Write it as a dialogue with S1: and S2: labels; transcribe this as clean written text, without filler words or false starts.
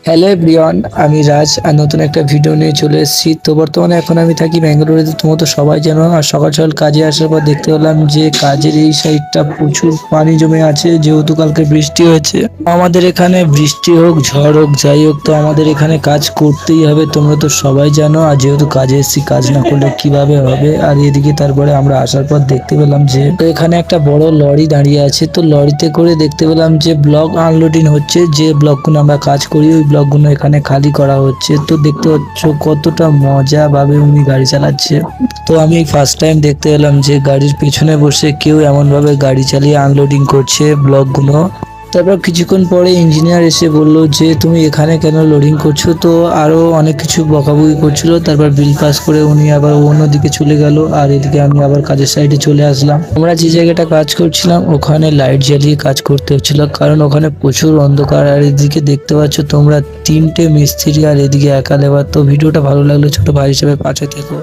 S1: Hello everyone, আমি রাজ আর নতুন একটা ভিডিও নিয়ে চলে এসেছি। তো বর্তমানে এখন আমি থাকি ব্যাঙ্গালোরে। তোমরা তো সবাই জানো। আর সকাল সকাল কাজে আসার পর দেখতে পেলাম যে কাজের এই সাইডটা প্রচুর পানি জমে আছে, যেহেতু কালকে বৃষ্টি হয়েছে। আমাদের এখানে বৃষ্টি হোক ঝড় হোক যাই হোক, তো আমাদের এখানে কাজ করতেই হবে, তোমরা তো সবাই জানো। আর যেহেতু কাজে এসেছি, কাজ না করলে কিভাবে হবে। আর এদিকে তারপরে আমরা আসার পর দেখতে পেলাম যে এখানে একটা বড় লরি দাঁড়িয়ে আছে। তো লরিতে করে দেখতে পেলাম যে ব্লক আনলোডিং হচ্ছে। যে ব্লকগুলো আমরা কাজ করি ওই ব্লকগুলো এখানে খালি করা হচ্ছে। তো দেখতে পাচ্ছ কতটা মজা ভাবে উনি গাড়ি চালাচ্ছে। তো আমি ফার্স্ট টাইম দেখতে এলাম যে গাড়ির পেছনে বসে কেউ এমন ভাবে গাড়ি চালিয়ে আনলোডিং করছে ব্লকগুলো। তারপর কিছুক্ষণ পরে ইঞ্জিনিয়ার এসে বলল যে তুমি এখানে কেন লোডিং করছো। তো আরো অনেক কিছু বকাবকি করছিল। তারপর বিল পাস করে উনি আবার অন্যদিকে চলে গেল। আর এদিকে আমি আবার কাজের সাইডে চলে আসলাম। আমরা যে জায়গাটা কাজ করছিলাম ওখানে লাইট জ্বালিয়ে কাজ করতে হচ্ছিল, কারণ ওখানে প্রচুর অন্ধকার। আর এদিকে দেখতে পাচ্ছ তোমরা তিনটে মিস্ত্রি আর এদিকে একা লেবার। তো ভিডিওটা ভালো লাগলে ছোট ভাই হিসেবে পাশে থেকো।